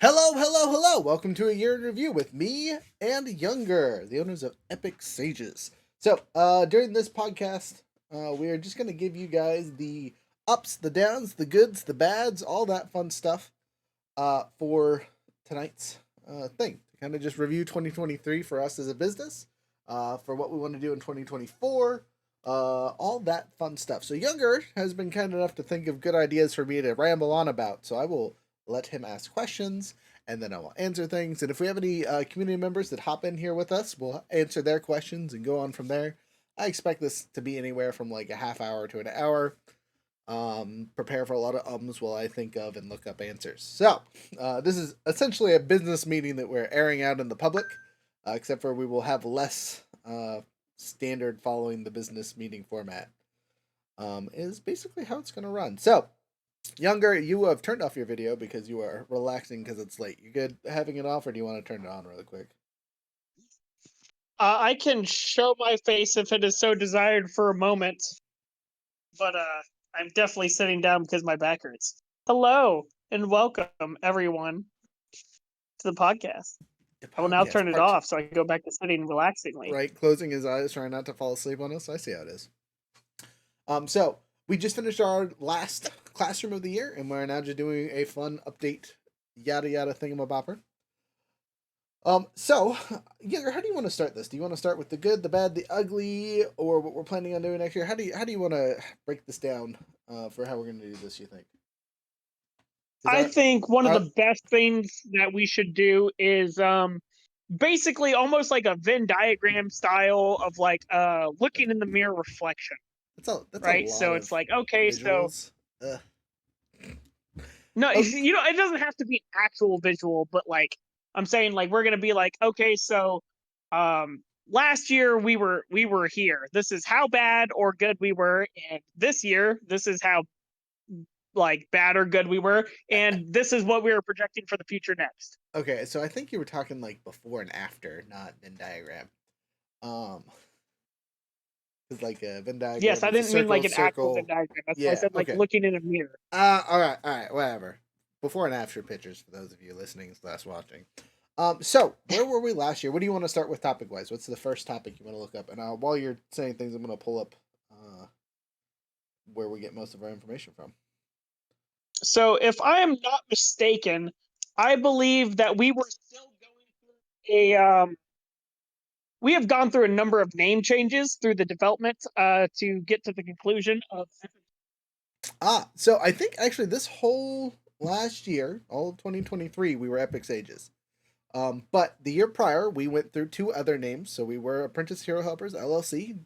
Hello, hello, hello! Welcome to a year in review with me and Younger, the owners of Epic Sages. During this podcast, we are just going to give you guys the ups, the downs, the goods, the bads, all that fun stuff for tonight's thing. Kind of just review 2023 for us as a business, for what we want to do in 2024, all that fun stuff. So, Younger has been kind enough to think of good ideas for me to ramble on about, so I will let him ask questions, and then I will answer things. And if we have any community members that hop in here with us, we'll answer their questions and go on from there. I expect this to be anywhere from like a half hour to an hour. Prepare for a lot of ums while I think of and look up answers. This is essentially a business meeting that we're airing out in the public, except for we will have less standard following the business meeting format. Is basically how it's going to run. So, Younger, you have turned off your video because you are relaxing because it's late. You good having it off, or do you want to turn it on really quick? I can show my face if it is so desired for a moment, but I'm definitely sitting down because my back hurts. Hello and welcome everyone to the podcast. The I will now podcast turn it part two. off so I can go back to sitting relaxingly. Right, closing his eyes, trying not to fall asleep on us. I see how it is. So we just finished our last classroom of the year, and we're now just doing a fun update, yada yada thingamabopper. So, Younger, how do you want to start this? Do you want to start with the good, the bad, the ugly, or what we're planning on doing next year? How do you want to break this down for how we're going to do this? You think? Because I think one of our the best things that we should do is basically almost like a Venn diagram style of like looking in the mirror reflection, that's a right? lot So it's of like, okay, so visuals. Ugh. no, Oh, it doesn't have to be actual visual, but like I'm saying, like we're gonna be like, okay, so last year we were here. This is how bad or good we were, and this year this is how like bad or good we were, and this is what we were projecting for the future next. okay. So I think you were talking like before and after, not Venn diagram. Um, because like a Venn Yes, diagram I is a didn't mean like circle, an actual Venn circle. diagram. That's why I Yeah. said like Okay. looking in a mirror. All right, whatever. Before and after pictures for those of you listening slash watching. So where were we last year? What do you want to start with topic wise? What's the first topic you want to look up? And while you're saying things, I'm going to pull up where we get most of our information from. So if I am not mistaken, I believe that we were still going through a we have gone through a number of name changes through the development to get to the conclusion of. So I think actually this whole last year, all of 2023, we were Epic Sages. But the year prior, we went through two other names. So we were Apprentice Hero Helpers LLC,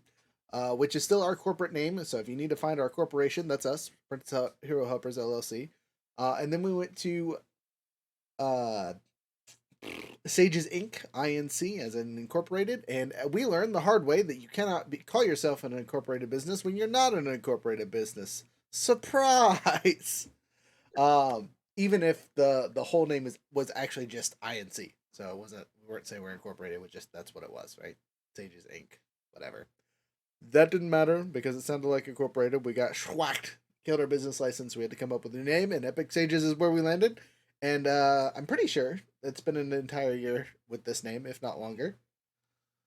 which is still our corporate name. So if you need to find our corporation, that's us, Apprentice Hero Helpers LLC. And then we went to uh, Sages Inc. Inc. as an incorporated, and we learned the hard way that you cannot call yourself an incorporated business when you're not an incorporated business. Surprise! Even if the whole name was actually just INC, so it wasn't, we weren't saying we're incorporated. It was just that's what it was, right? Sages Inc. Whatever. That didn't matter because it sounded like incorporated. We got schwacked, killed our business license. We had to come up with a new name, and Epic Sages is where we landed. And I'm pretty sure it's been an entire year with this name, if not longer.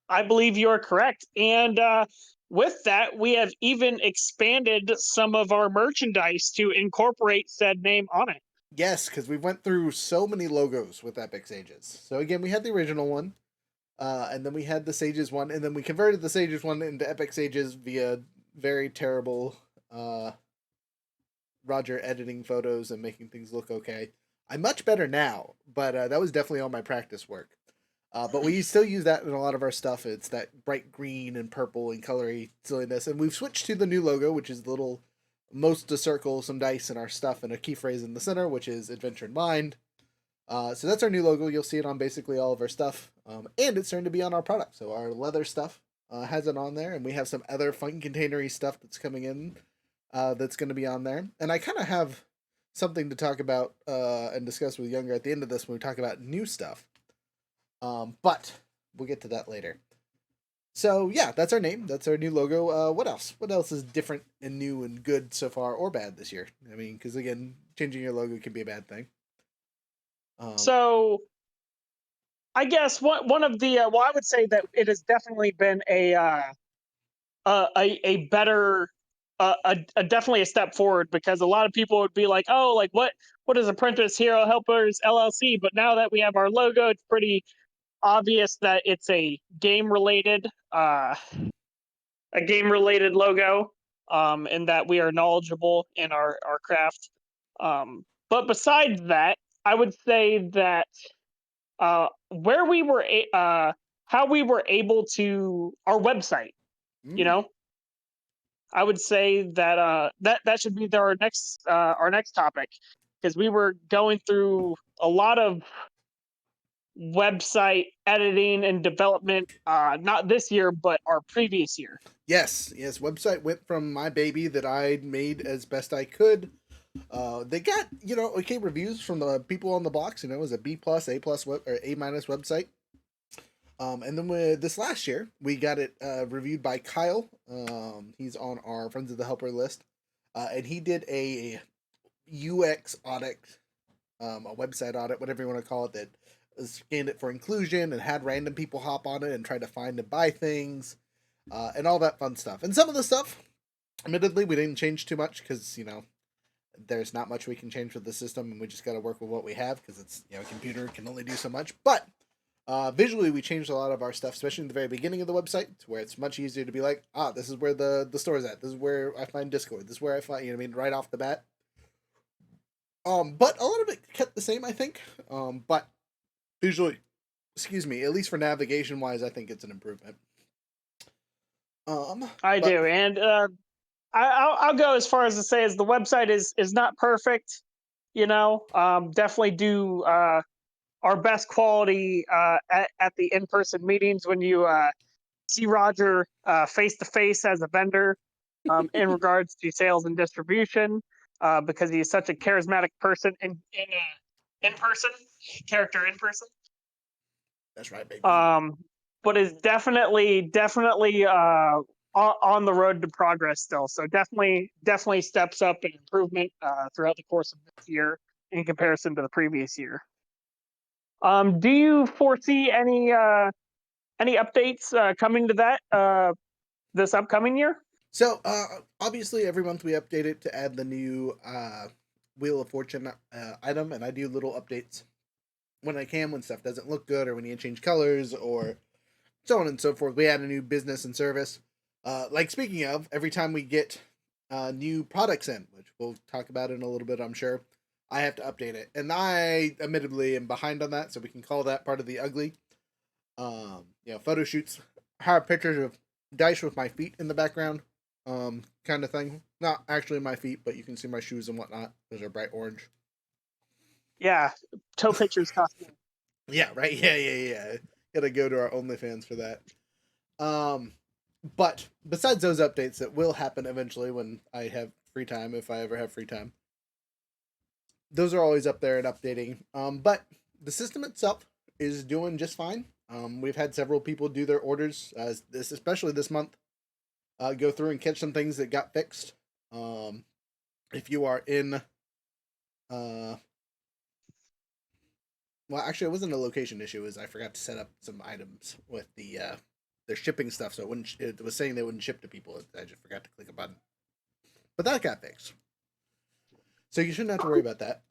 I believe you are correct, and with that, we have even expanded some of our merchandise to incorporate said name on it. Yes, because we went through so many logos with Epic Sages. So again, we had the original one, and then we had the Sages one, and then we converted the Sages one into Epic Sages via very terrible Roger editing photos and making things look okay. I'm much better now, but that was definitely all my practice work. But we still use that in a lot of our stuff. It's that bright green and purple and colory silliness. And we've switched to the new logo, which is the little most a circle, some dice, and our stuff, and a key phrase in the center, which is Adventure in Mind. So that's our new logo. You'll see it on basically all of our stuff. And it's starting to be on our product. So our leather stuff has it on there. And we have some other fun containery stuff that's coming in that's going to be on there. And I kind of have something to talk about and discuss with Younger at the end of this when we talk about new stuff. But we'll get to that later. So yeah, that's our name. That's our new logo. What else? What else is different and new and good so far, or bad this year? I mean, because again, changing your logo can be a bad thing. So I guess one of the well, I would say that it has definitely been a better definitely a step forward, because a lot of people would be like, oh, like what is Apprentice Hero Helpers LLC? But now that we have our logo, it's pretty obvious that it's a game related logo, and that we are knowledgeable in our craft. But besides that, I would say that where we were how we were able to our website, you Mm. know, I would say that that should be our next topic, because we were going through a lot of website editing and development, not this year but our previous year. Yes, yes. Website went from my baby that I made as best I could. They got okay reviews from the people on the box. It was a B plus, A plus, or A minus website. And then with this last year, we got it reviewed by Kyle. He's on our Friends of the Helper list, and he did a UX audit, a website audit, whatever you want to call it, that scanned it for inclusion and had random people hop on it and try to find and buy things, and all that fun stuff. And some of the stuff, admittedly, we didn't change too much because there's not much we can change with the system, and we just got to work with what we have because it's a computer can only do so much. But visually, we changed a lot of our stuff, especially in the very beginning of the website, to where it's much easier to be like, this is where the store is at. This is where I find Discord. This is where I find, right off the bat. But a lot of it kept the same, I think. But visually, excuse me, at least for navigation wise, I think it's an improvement. I But do, and I'll go as far as to say as the website is not perfect. Definitely do our best quality at the in person meetings when you see Roger face to face as a vendor, in regards to sales and distribution, because he's such a charismatic person in person, character in person. that's right, baby. Um, but is definitely on the road to progress still. So definitely steps up and improvement throughout the course of this year in comparison to the previous year. Do you foresee any updates coming to that this upcoming year? So obviously, every month we update it to add the new Wheel of Fortune item, and I do little updates when I can when stuff doesn't look good or we need to change colors or so on and so forth. We add a new business and service. Like speaking of, every time we get new products in, which we'll talk about in a little bit, I'm sure, I have to update it, and I admittedly am behind on that, so we can call that part of the ugly. Photo shoots, have pictures of dice with my feet in the background, kind of thing. Not actually my feet, but you can see my shoes and whatnot. Those are bright orange. Yeah, toe pictures costume. Yeah, right. Yeah. Gotta go to our OnlyFans for that. Um, but besides those updates that will happen eventually when I have free time, if I ever have free time, those are always up there and updating. But the system itself is doing just fine. We've had several people do their orders, especially this month, go through and catch some things that got fixed. If you are in, well, actually, it wasn't a location issue. It was I forgot to set up some items with their shipping stuff, so it wouldn't. It was saying they wouldn't ship to people. I just forgot to click a button, but that got fixed. So you shouldn't have to worry about that.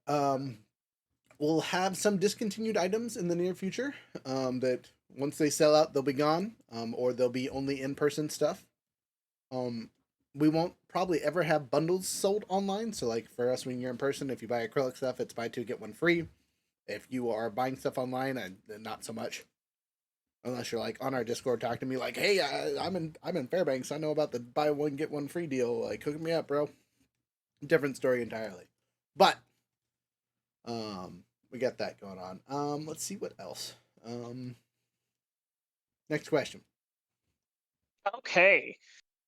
We'll have some discontinued items in the near future. That once they sell out, they'll be gone, or they'll be only in-person stuff. Um, we won't probably ever have bundles sold online. So, like for us, when you're in person, if you buy acrylic stuff, it's buy two get one free. If you are buying stuff online, not so much. Unless you're like on our Discord talking to me like, "Hey, I'm in Fairbanks. I know about the buy one get one free deal. Like, hook me up, bro." Different story entirely. But we got that going on. Let's see what else. Next question. Okay,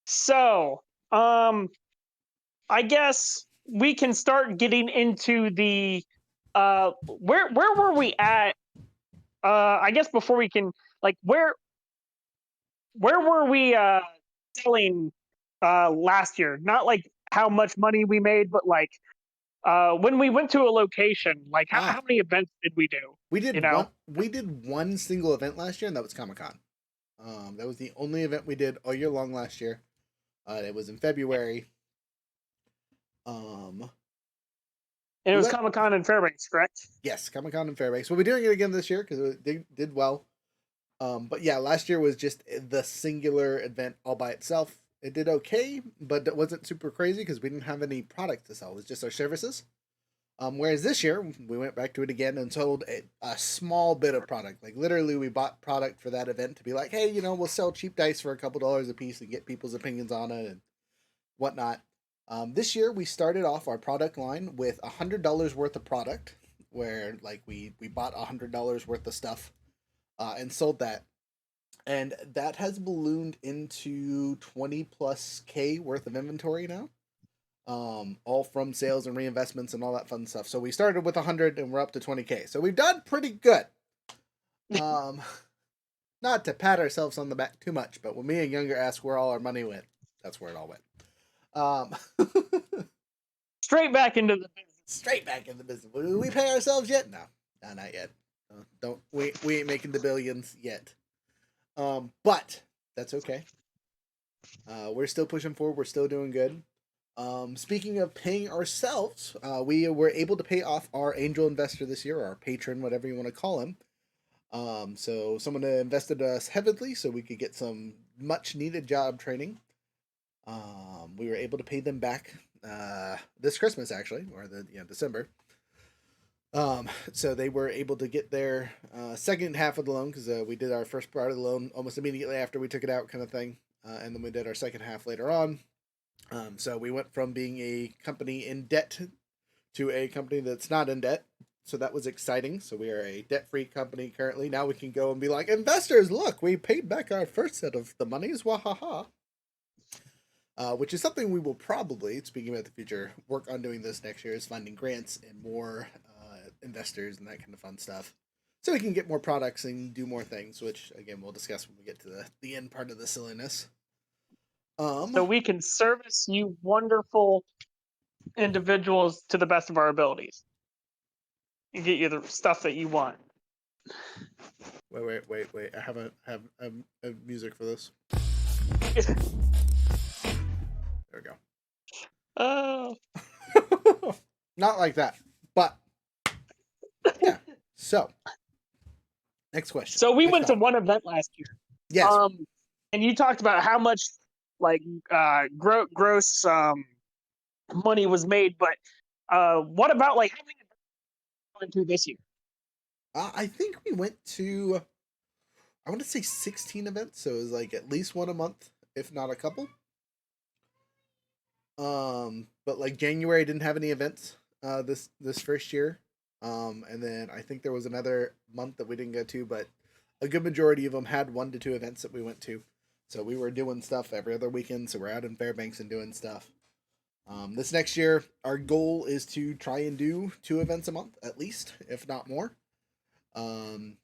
so I guess we can start getting into the where were we at? I guess before we can, like, where were we selling last year? Not like how much money we made, but like when we went to a location, like how Ah, many events did we do? we You did know, one. We did one single event last year, and that was Comic-Con. That was the only event we did all year long last year. It was in February. Um, and it we was went. Comic-Con in Fairbanks, correct? Yes, Comic-Con and Fairbanks. We'll be doing it again this year because it did well. But yeah, last year was just the singular event all by itself. It did okay, but it wasn't super crazy because we didn't have any product to sell. It was just our services. Whereas this year, we went back to it again and sold a small bit of product. Like literally, we bought product for that event to be like, hey, we'll sell cheap dice for a couple dollars a piece and get people's opinions on it and whatnot. This year, we started off our product line with $100 worth of product, where like we bought $100 worth of stuff and sold that, and that has ballooned into 20 plus K worth of inventory now. All from sales and reinvestments and all that fun stuff. So we started with 100 and we're up to 20K. So we've done pretty good. Um, Not to pat ourselves on the back too much, but when me and Younger asked where all our money went, that's where it all went. Straight back into the business. Straight back in the business. Do we pay ourselves yet? No, not yet. Don't we ain't making the billions yet. But that's okay. We're still pushing forward. We're still doing good. Speaking of paying ourselves, we were able to pay off our angel investor this year, or our patron, whatever you want to call him. So someone invested us heavily so we could get some much needed job training. We were able to pay them back this Christmas, actually, or December. So they were able to get their second half of the loan because we did our first part of the loan almost immediately after we took it out, kind of thing, and then we did our second half later on. So we went from being a company in debt to a company that's not in debt. So that was exciting. So we are a debt-free company currently. Now we can go and be like, investors, look, we paid back our first set of the monies, wahaha. Which is something we will probably, speaking about the future, work on doing this next year, is finding grants and more investors and that kind of fun stuff. So we can get more products and do more things, which, again, we'll discuss when we get to the end part of the silliness. So we can service you wonderful individuals to the best of our abilities and get you the stuff that you want. Wait. I have a music for this. There we Oh. go. Not like that, but yeah. So, next question. So we Next went to topic. one event last year. Yes. And you talked about how much like gross money was made, but what about like how many events went to this year? I think we went to, I want to say 16 events, so it was like at least one a month, if not a couple. But like January didn't have any events this first year. And then I think there was another month that we didn't go to, but a good majority of them had 1 to 2 events that we went to. So we were doing stuff every other weekend. So we're out in Fairbanks and doing stuff. This next year, our goal is to try and do 2 events a month at least, if not more. Um,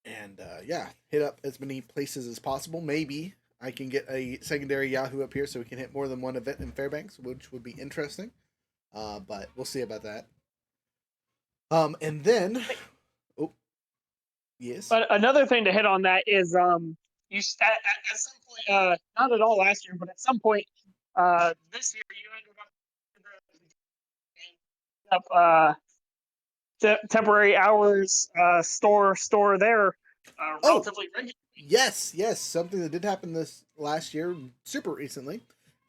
and yeah, hit up as many places as possible. Maybe I can get a secondary Yahoo up here so we can hit more than 1 event in Fairbanks, which would be interesting. But we'll see about that. And then, oh yes, But another thing to hit on that is you at some point, not at all last year, but at some point this year you ended up temporary hours store there oh relatively regularly. yes, something that did happen this last year, super recently,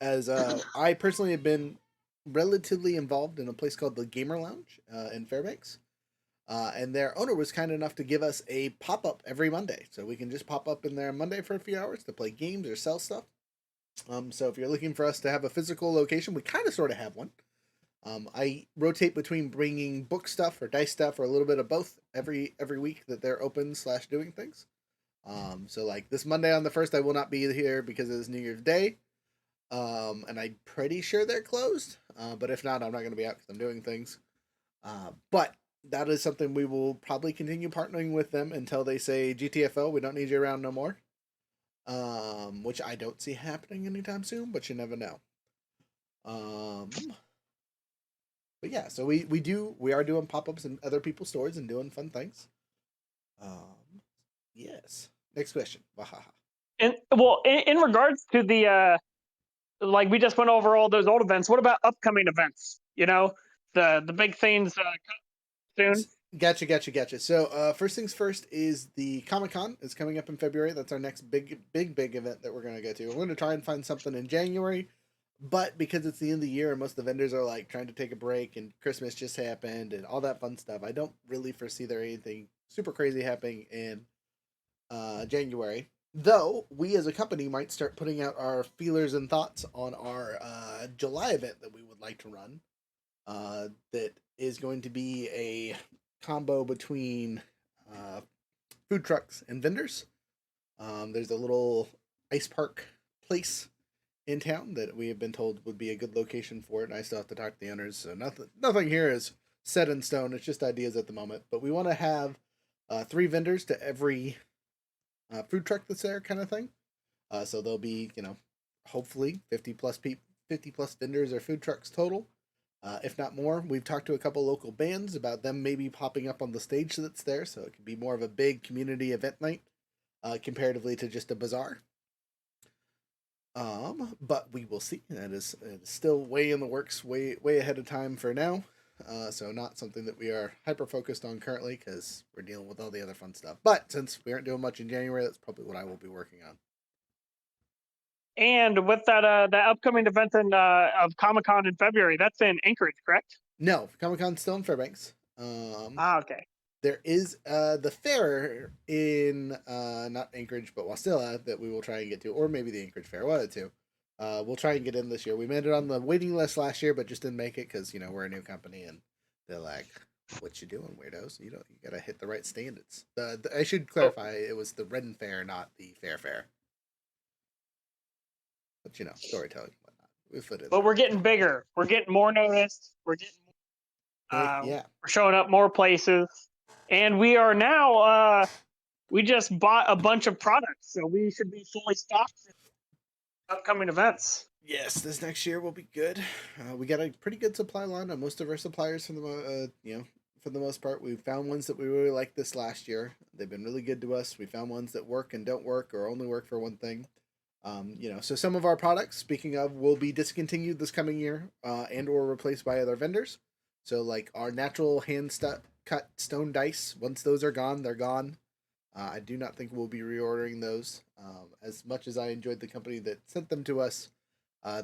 as I personally have been relatively involved in a place called the Gamer Lounge in Fairbanks. And their owner was kind enough to give us a pop up every Monday, so we can just pop up in there Monday for a few hours to play games or sell stuff. So if you're looking for us to have a physical location, we kind of sort of have one. I rotate between bringing book stuff or dice stuff or a little bit of both every week that they're open / doing things. So like this Monday on the 1st, I will not be here because it is New Year's Day. And I'm pretty sure they're closed. But if not, I'm not going to be out because I'm doing things. But that is something we will probably continue partnering with them until they say GTFO, we don't need you around no more. Which I don't see happening anytime soon, but you never know. But yeah, so we are doing pop-ups in other people's stores and doing fun things. Yes. Next question. Wahaha. And well, in regards to the like we just went over all those old events. What about upcoming events? You know, the big things soon. Gotcha. So, first things first is the Comic Con is coming up in February. That's our next big event that we're gonna go to. We're gonna try and find something in January, but because it's the end of the year and most of the vendors are like trying to take a break and Christmas just happened and all that fun stuff, I don't really foresee there anything super crazy happening in January. Though we as a company might start putting out our feelers and thoughts on our July event that we would like to run. That is going to be a combo between uh, food trucks and vendors. There's a little ice park place in town that we have been told would be a good location for it, and I still have to talk to the owners. So nothing here is set in stone. It's just ideas at the moment. But we want to have 3 vendors to every food truck that's there, kind of thing. So there'll be, hopefully 50 plus vendors or food trucks total. If not more, we've talked to a couple local bands about them maybe popping up on the stage that's there, so it could be more of a big community event night, comparatively to just a bazaar. But we will see. That is still way in the works, way ahead of time for now. So not something that we are hyper focused on currently because we're dealing with all the other fun stuff. But since we aren't doing much in January, that's probably what I will be working on. And with that upcoming event of Comic Con in February, that's in Anchorage, correct? No, Comic Con's still in Fairbanks. Okay. There is the fair in not Anchorage but Wasilla that we will try and get to, or maybe the Anchorage Fair, one of the two. We'll try and get in this year. We made it on the waiting list last year, but just didn't make it because we're a new company and they're like, "What you doing, weirdos? You gotta hit the right standards." I should clarify, it was the Redden Fair, not the Fair. But storytelling, whatnot. We put it. But we're getting bigger. We're getting more noticed. Heck yeah. We're showing up more places, and we are now. We just bought a bunch of products, so we should be fully stocked for upcoming events. Yes, this next year will be good. We got a pretty good supply line on most of our suppliers for the most part. We found ones that we really liked this last year. They've been really good to us. We found ones that work and don't work or only work for one thing. So some of our products, speaking of, will be discontinued this coming year and or replaced by other vendors. So like our natural cut stone dice, once those are gone, they're gone. I do not think we'll be reordering those. As much as I enjoyed the company that sent them to us,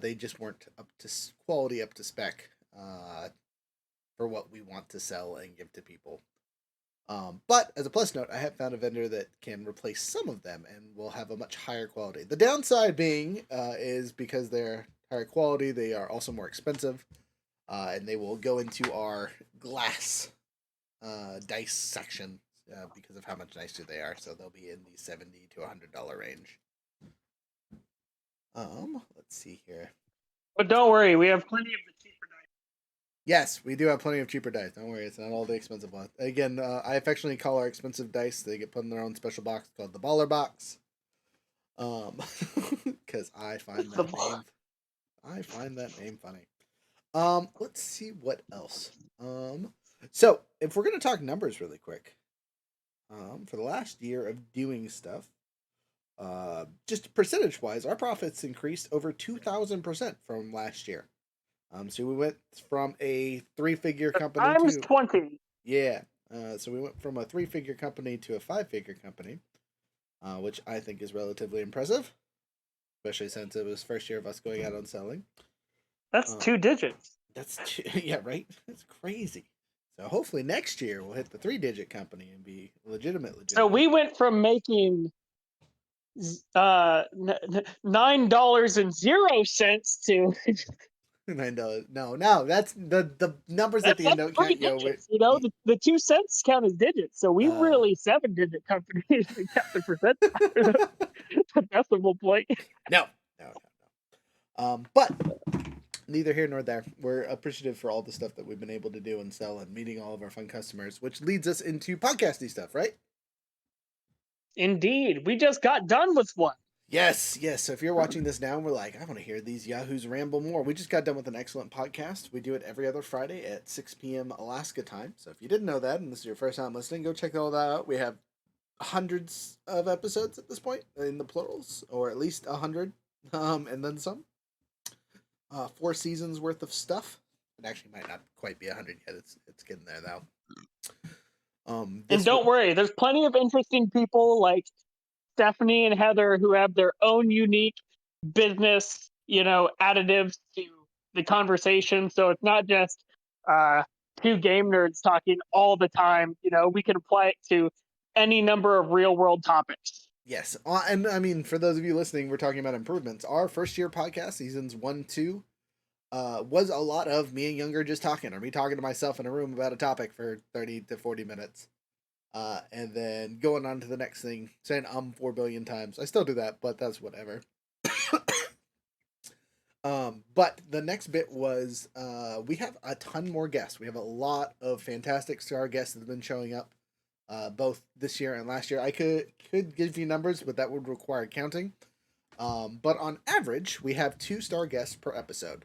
they just weren't up to quality, up to spec for what we want to sell and give to people. But as a plus note, I have found a vendor that can replace some of them and will have a much higher quality. The downside being is because they're higher quality, they are also more expensive, and they will go into our glass dice section because of how much nicer they are. So they'll be in the $70 to $100 range. Let's see here. But don't worry, we have plenty of the cheaper dice. Yes, we do have plenty of cheaper dice. Don't worry, it's not all the expensive ones. Again, I affectionately call our expensive dice. They get put in their own special box called the Baller Box. Because I find that name funny. Let's see what else. So if we're gonna talk numbers really quick, for the last year of doing stuff, just percentage wise, our profits increased over 2,000% from last year. So we went from a 3-figure company Times to 20. Yeah. So we went from a 3-figure company to a 5-figure company, which I think is relatively impressive, especially since it was first year of us going out on selling. That's 2 digits. Yeah, right. That's crazy. So hopefully next year we'll hit the 3-digit company and be legitimate. So we went from making $9.00 to $9. No, that's the numbers at the end don't three count. digits. The 2 cents count as digits. So we really 7-digit company we kept the percent the decimal point. No. But neither here nor there. We're appreciative for all the stuff that we've been able to do and sell and meeting all of our fun customers, which leads us into podcasty stuff, right? Indeed, we just got done with one. Yes, yes. So if you're watching this now and we're like, I want to hear these yahoos ramble more, we just got done with an excellent podcast. We do it every other Friday at 6 p.m. Alaska time. So if you didn't know that and this is your first time listening, go check all that out. We have hundreds of episodes at this point in the plurals, or at least 100, and then some. 4 seasons worth of stuff. It actually might not quite be 100 yet. It's getting there though. And This don't worry, there's plenty of interesting people like Stephanie and Heather who have their own unique business, additives to the conversation. So it's not just uh, two game nerds talking all the time. We can apply it to any number of real world topics. Yes, and I mean for those of you listening, we're talking about improvements. Our first year podcast, seasons 1, 2, was a lot of me and Younger just talking, or me talking to myself in a room about a topic for 30 to 40 minutes. And then going on to the next thing, saying 4 billion times. I still do that, but that's whatever. But the next bit was we have a ton more guests. We have a lot of fantastic star guests that have been showing up, both this year and last year. I could give you numbers, but that would require counting. But on average, we have 2 star guests per episode.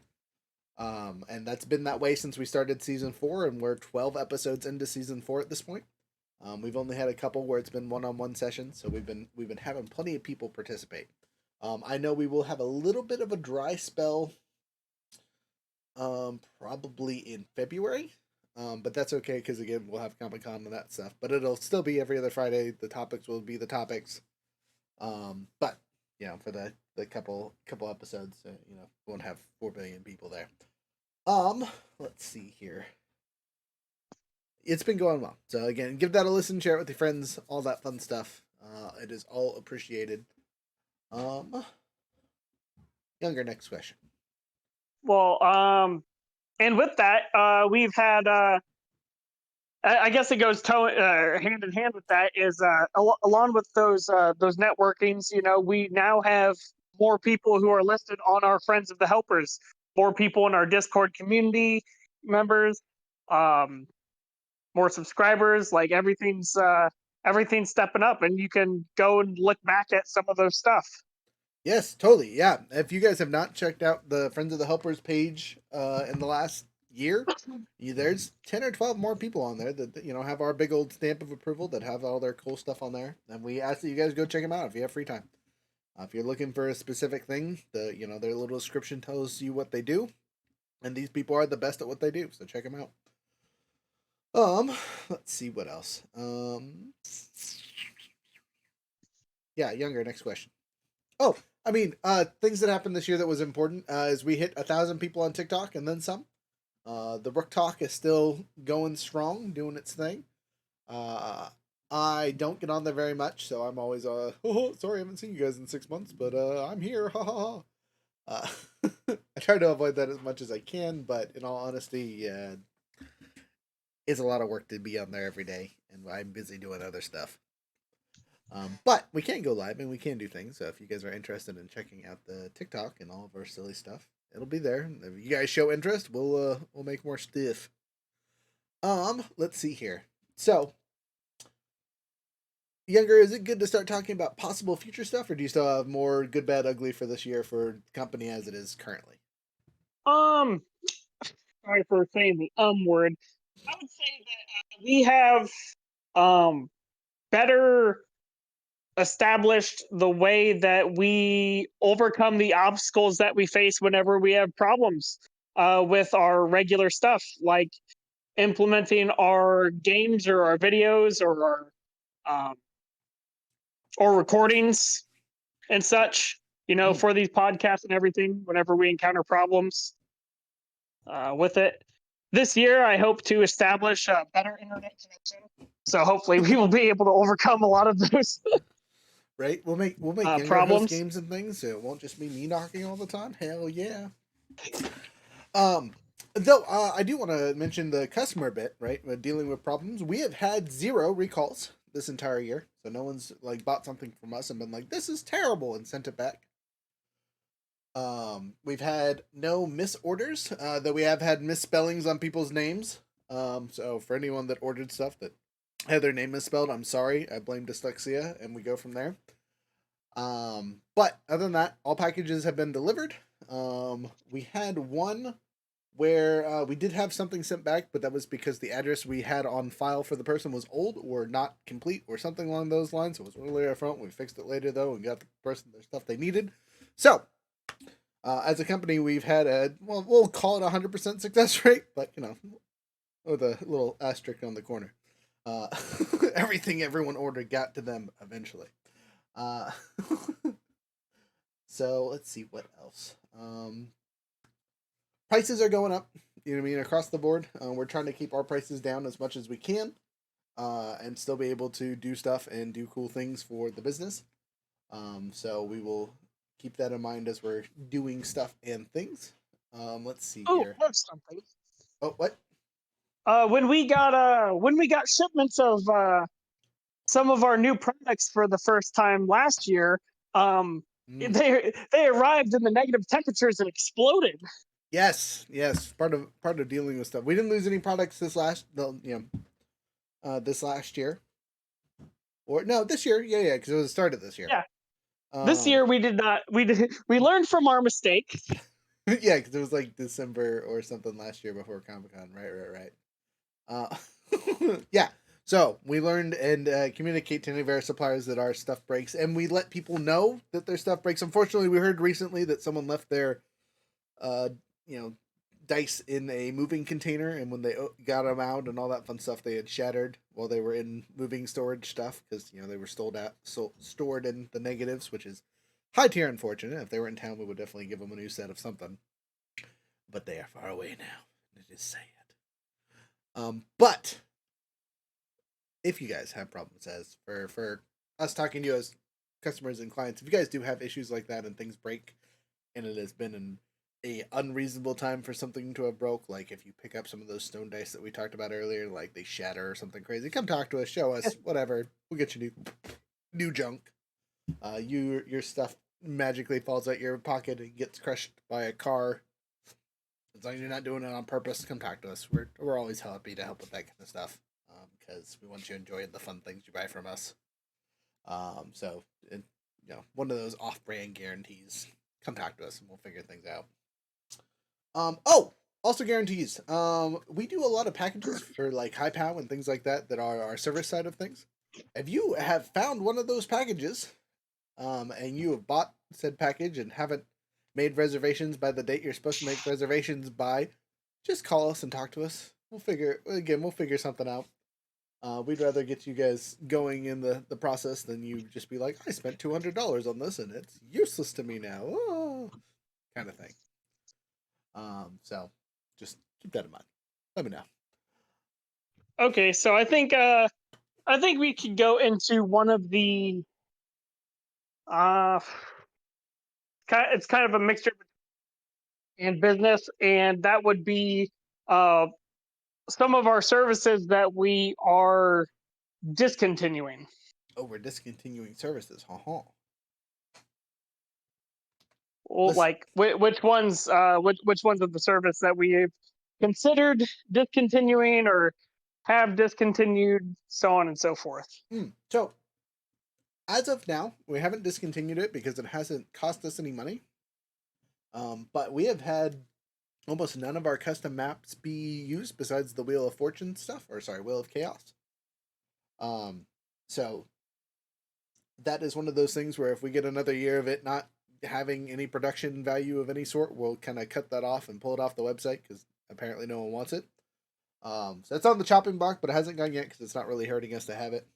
And that's been that way since we started season 4, and we're 12 episodes into season 4 at this point. We've only had a couple where it's been one-on-one sessions, so we've been having plenty of people participate. I know we will have a little bit of a dry spell, probably in February, but that's okay because again we'll have Comic Con and that stuff. But it'll still be every other Friday. The topics will be the topics. But for the couple episodes, we won't have 4 billion people there. Let's see here. It's been going well. So again, give that a listen, share it with your friends, all that fun stuff. It is all appreciated. Younger, next question. Well, and with that, we've had. I guess it goes hand in hand with that is along with those networkings. We now have more people who are listed on our Friends of the Helpers, more people in our Discord community members, more subscribers. Like everything's stepping up, and you can go and look back at some of those stuff. Yes, totally. Yeah. If you guys have not checked out the Friends of the Helpers page in the last year, there's 10 or 12 more people on there that have our big old stamp of approval, that have all their cool stuff on there. And we ask that you guys go check them out if you have free time. If you're looking for a specific thing, their little description tells you what they do, and these people are the best at what they do. So check them out. Let's see what else. Yeah, Younger, next question. Oh, I mean, things that happened this year that was important is we hit 1,000 people on TikTok and then some. The Rook Talk is still going strong, doing its thing. I don't get on there very much, so I'm always oh, sorry, I haven't seen you guys in 6 months, but I'm here, ha ha ha. I try to avoid that as much as I can, but in all honesty, it's a lot of work to be on there every day, and I'm busy doing other stuff. But we can go live and we can do things. So if you guys are interested in checking out the TikTok and all of our silly stuff, it'll be there. If you guys show interest, we'll make more stuff. Let's see here. So, Younger, is it good to start talking about possible future stuff, or do you still have more good, bad, ugly for this year for the company as it is currently? Sorry for saying the word. I would say that we have better established the way that we overcome the obstacles that we face whenever we have problems with our regular stuff, like implementing our games or our videos um, or recordings and such. For these podcasts and everything. Whenever we encounter problems with it, this year I hope to establish a better internet connection. So hopefully we will be able to overcome a lot of those. Right, we'll make Younger problems. host games and things, so it won't just be me knocking all the time. Hell yeah. Though I do want to mention the customer bit, right? With dealing with problems, we have had 0 recalls this entire year, so no one's like bought something from us and been like, "This is terrible," and sent it back. We've had no misorders, though we have had misspellings on people's names. So for anyone that ordered stuff that had their name misspelled, I'm sorry. I blame dyslexia, and we go from there. But other than that, all packages have been delivered. We had one where we did have something sent back, but that was because the address we had on file for the person was old or not complete or something along those lines. It was earlier up front. We fixed it later though and got the person their stuff they needed. So, as a company, we've had we'll call it a 100% success rate, but with a little asterisk on the corner. Uh, everything everyone ordered got to them eventually. Uh, so let's see what else. Prices are going up. You know what I mean? Across the board, we're trying to keep our prices down as much as we can, and still be able to do stuff and do cool things for the business. So we will keep that in mind as we're doing stuff and things. Let's see Oh, here. that's something. Oh, what? When we got shipments of some of our new products for the first time last year, um, Mm. they arrived in the negative temperatures and exploded. Yes, yes. Part of dealing with stuff. We didn't lose any products this last year, or no, this year. Yeah, yeah, because it was the start of this year. Yeah, this Um, year we did not. We learned from our mistake. yeah, because it was like December or something last year before Comic Con. Right, right, right. Yeah. So we learned and communicate to any of our suppliers that our stuff breaks, and we let people know that their stuff breaks. Unfortunately, we heard recently that someone left their, uh, you know, dice in a moving container, and when they got them out and all that fun stuff, they had shattered while they were in moving storage stuff because they were stored in the negatives, which is high tier unfortunate. If they were in town, we would definitely give them a new set of something, but they are far away now. It is sad. But if you guys have problems, as for us talking to you as customers and clients, if you guys do have issues like that and things break, and it has been a unreasonable time for something to have broke, like if you pick up some of those stone dice that we talked about earlier, like they shatter or something crazy, come talk to us, show us, whatever. We'll get you new junk. Your stuff magically falls out your pocket and gets crushed by a car. As long as you're not doing it on purpose, come talk to us. We're always happy to help with that kind of stuff, because we want you to enjoy the fun things you buy from us. So one of those off-brand guarantees. Come talk to us and we'll figure things out. Oh, also guarantees. We do a lot of packages for like high pow and things like that are our service side of things. If you have found one of those packages, and you have bought said package and haven't made reservations by the date you're supposed to make reservations by, just call us and talk to us. We'll figure something out. We'd rather get you guys going in the process than you just be like, I spent $200 on this and it's useless to me now. Oh, kind of thing. So just keep that in mind. Let me know. Okay, so I think we could go into one of the uh it's kind of a mixture in business, and that would be uh some of our services that we are discontinuing. Oh, we're discontinuing services. Well, Listen, like which ones of the service that we've considered discontinuing or have discontinued, so on and so forth. so as of now, we haven't discontinued it because it hasn't cost us any money. But we have had almost none of our custom maps be used besides the Wheel of Fortune stuff, or sorry, Wheel of Chaos. Um, so that is one of those things where if we get another year of it not having any production value of any sort, we'll kind of cut that off and pull it off the website because apparently no one wants it. So it's on the chopping block, but it hasn't gone yet because it's not really hurting us to have it.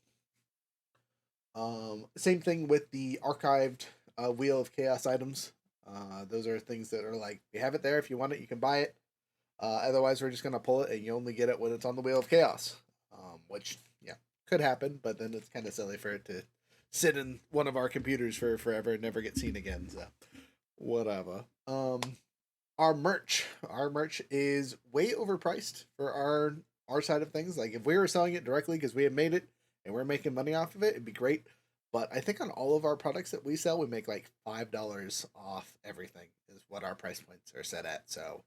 Same thing with the archived Wheel of Chaos items. Those are things that are like, you have it there. If you want it, you can buy it. Otherwise, we're just going to pull it and you only get it when it's on the Wheel of Chaos. Which, yeah, could happen, but then it's kind of silly for it to sit in one of our computers for forever and never get seen again. So, whatever. Our merch is way overpriced for our side of things. Like if we were selling it directly because we had made it and we're making money off of it, it'd be great. But I think on all of our products that we sell, we make like $5 off everything is what our price points are set at. So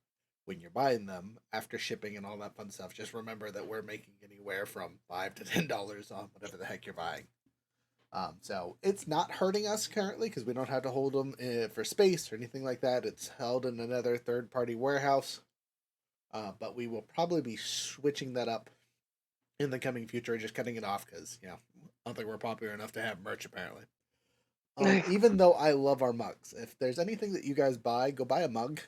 when you're buying them after shipping and all that fun stuff, just remember that we're making anywhere from $5 to $10 on whatever the heck you're buying. So it's not hurting us currently because we don't have to hold them for space or anything like that. It's held in another third-party warehouse. But we will probably be switching that up in the coming future, just cutting it off because I don't think we're popular enough to have merch apparently. Even though I love our mugs, if there's anything that you guys buy, go buy a mug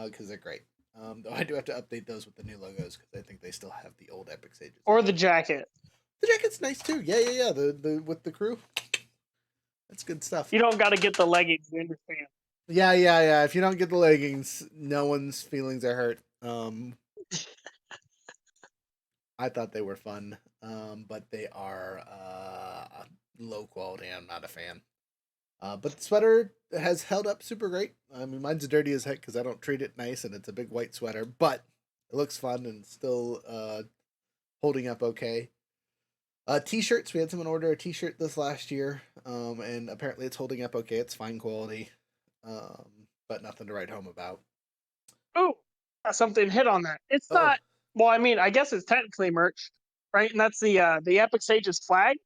because they're great. Though I do have to update those with the new logos because I think they still have the old Epic Sages. Or the jacket. The jacket's nice too. Yeah. The with the crew, that's good stuff. You don't got to get the leggings. You understand? Yeah. If you don't get the leggings, no one's feelings are hurt. I thought they were fun, but they are low quality. I'm not a fan. But the sweater has held up super great. I mean, mine's dirty as heck because I don't treat it nice, and it's a big white sweater, but it looks fun and still holding up okay. T-shirts, we had someone order a T-shirt this last year, and apparently it's holding up okay. It's fine quality, but nothing to write home about. Oh, something hit on that. It's Oh, not. Well, I mean, I guess it's technically merch, right? And that's the Epic Sages flag.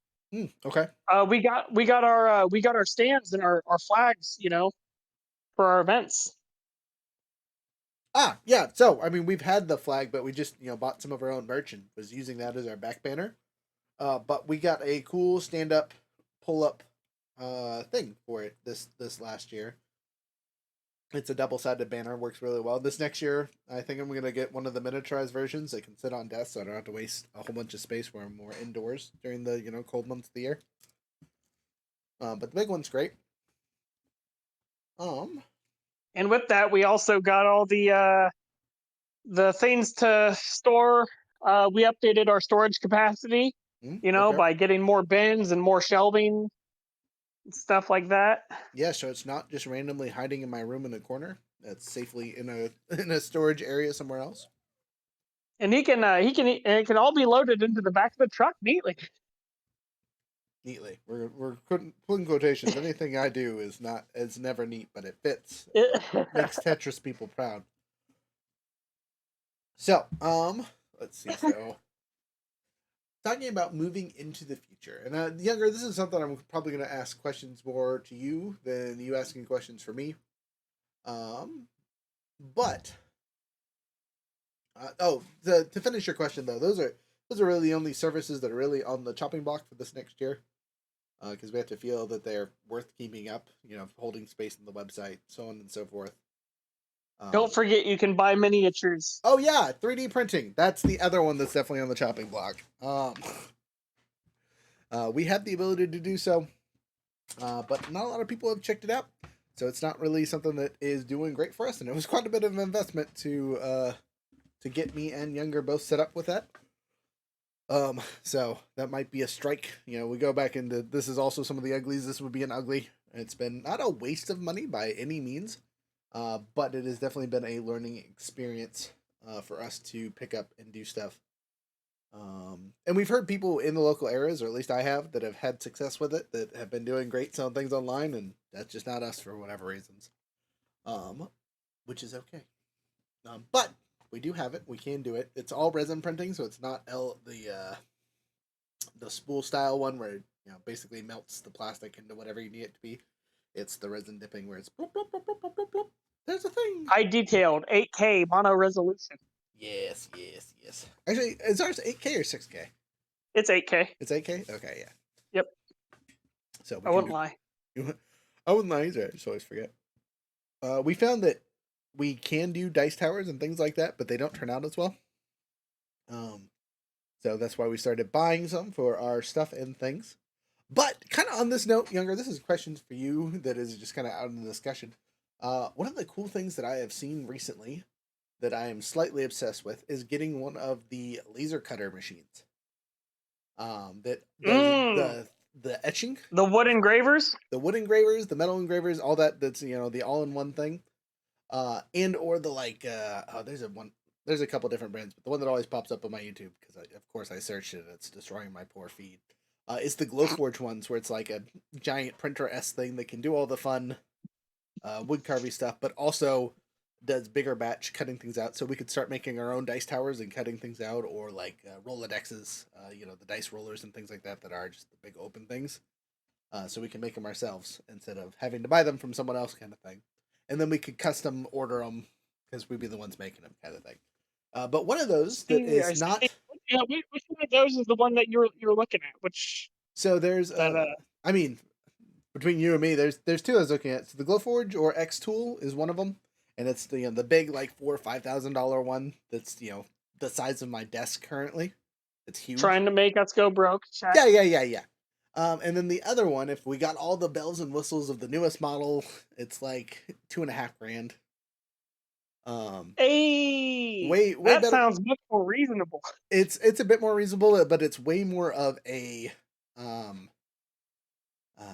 okay. We got our stands and our flags, for our events. Yeah. So I mean, we've had the flag, but we just bought some of our own merch and was using that as our back banner. But we got a cool stand up, pull up, thing for it this last year. It's a double sided banner, works really well. This next year, I think I'm gonna get one of the miniaturized versions that can sit on desks, so I don't have to waste a whole bunch of space where I'm more indoors during the cold months of the year. But the big one's great. And with that, we also got all the things to store. We updated our storage capacity, Okay. by getting more bins and more shelving and stuff like that. Yeah, so it's not just randomly hiding in my room in a corner. It's safely in a in a storage area somewhere else. And it can all be loaded into the back of the truck neatly. Neatly, we're putting quotations. Anything I do is never neat, but it fits. Makes Tetris people proud. So, let's see. So, talking about moving into the future, and younger, this is something I'm probably going to ask questions more to you than you asking questions for me. Um, but to finish your question though, those are really the only services that are really on the chopping block for this next year. Because we have to feel that they're worth keeping up, holding space on the website, so on and so forth. Don't forget, you can buy miniatures. Oh yeah, 3D printing. That's the other one that's definitely on the chopping block. We have the ability to do so, but not a lot of people have checked it out. So it's not really something that is doing great for us, and it was quite a bit of an investment to get me and Younger both set up with that. So that might be a strike. We go back into this is also some of the uglies. This would be an ugly. It's been not a waste of money by any means, but it has definitely been a learning experience for us to pick up and do stuff. And we've heard people in the local areas, or at least I have, that have had success with it, that have been doing great selling things online, and that's just not us for whatever reasons. Which is okay. But we do have it. We can do it. It's all resin printing, so it's not the spool style one where it basically melts the plastic into whatever you need it to be. It's the resin dipping where it's bloop, bloop, bloop, bloop, bloop, bloop. There's a thing. High detailed 8K mono resolution. Yes. Actually, is ours 8K or 6K? It's 8K. It's 8K? Okay, yeah. Yep. So I wouldn't lie. I wouldn't lie either. I just always forget. We found that we can do dice towers and things like that, but they don't turn out as well. So that's why we started buying some for our stuff and things. But kind of on this note, Younger, this is questions for you that is just kind of out in the discussion. One of the cool things that I have seen recently that I am slightly obsessed with is getting one of the laser cutter machines. That does the etching, the wood engravers, the wood engravers, the metal engravers, all that. That's the all-in-one thing. And or the there's a couple different brands, but the one that always pops up on my YouTube because of course I searched it and it's destroying my poor feed. It's the Glowforge ones where it's like a giant printer-esque thing that can do all the fun wood carving stuff, but also does bigger batch cutting things out, so we could start making our own dice towers and cutting things out, or like Rolodexes, the dice rollers and things like that that are just the big open things. so we can make them ourselves instead of having to buy them from someone else, kind of thing. And then we could custom order them because we'd be the ones making them, kind of thing. But one of those that See, I is see. not. Yeah, which one of those is the one that you're looking at? Which So there's that I mean, between you and me, there's two I was looking at. So the Glowforge or X Tool is one of them, and it's the the big like $4,000 or $5,000 one that's the size of my desk currently. It's huge. trying to make us go broke? Check. Yeah. And then the other one, if we got all the bells and whistles of the newest model, it's like $2,500. Hey, Way that better. sounds much more reasonable. It's a bit more reasonable, but it's way more of a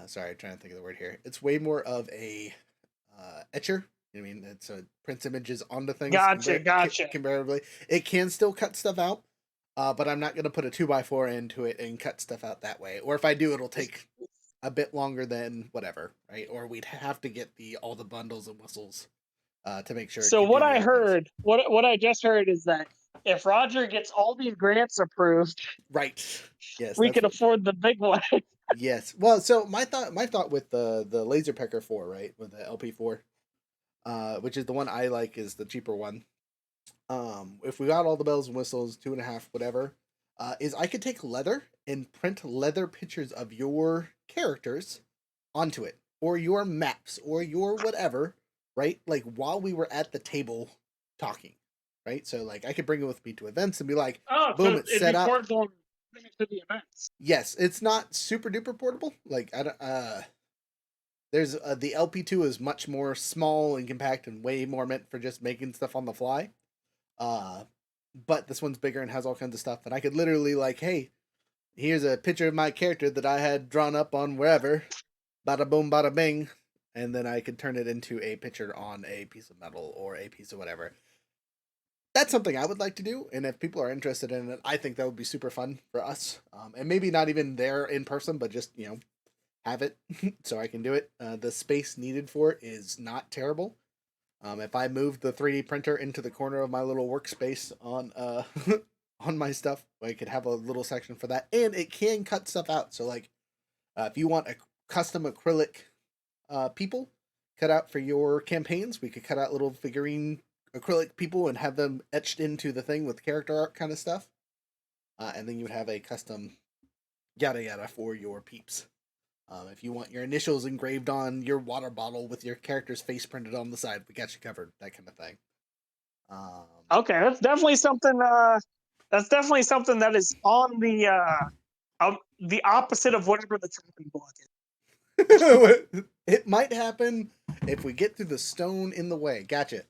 sorry, I'm trying to think of the word here. It's way more of a etcher. I mean, it's a prints images onto things Gotcha. comparatively. It can still cut stuff out, but I'm not going to put a 2x4 into it and cut stuff out that way. Or if I do, it'll take a bit longer than whatever, right? Or we'd have to get all the bundles and whistles to make sure it So could do what the I other things. heard, what I just heard is that if Roger gets all these grants approved, Right. Yes, we that's can what. afford the big one. Yes. Well, so my thought with the Laser Pecker 4, right, with the LP4, which is the one I like, is the cheaper one. If we got all the bells and whistles, 2.5, whatever, is I could take leather and print leather pictures of your characters onto it, or your maps, or your whatever, right? Like while we were at the table talking, right? So like I could bring it with me to events and be like, Oh, boom, so it's it'd set be up. portable and bring it to the events. Yes, it's not super duper portable. Like I don't. There's the LP2 is much more small and compact and way more meant for just making stuff on the fly. Uh, but this one's bigger and has all kinds of stuff. And I could literally like, hey, here's a picture of my character that I had drawn up on wherever, bada boom, bada bing, and then I could turn it into a picture on a piece of metal or a piece of whatever. That's something I would like to do, and if people are interested in it, I think that would be super fun for us. And maybe not even there in person, but just have it so I can do it. The space needed for it is not terrible. If I moved the 3D printer into the corner of my little workspace on on my stuff, I could have a little section for that, and it can cut stuff out. So like, if you want a custom acrylic people cut out for your campaigns, we could cut out little figurine acrylic people and have them etched into the thing with character art kind of stuff, and then you would have a custom yada yada for your peeps. If you want your initials engraved on your water bottle with your character's face printed on the side, we got you covered. That kind of thing. Um, Okay, that's definitely something. That's definitely something that is on the opposite of whatever the chopping block is. it might happen if we get through the stone in the way. Gotcha.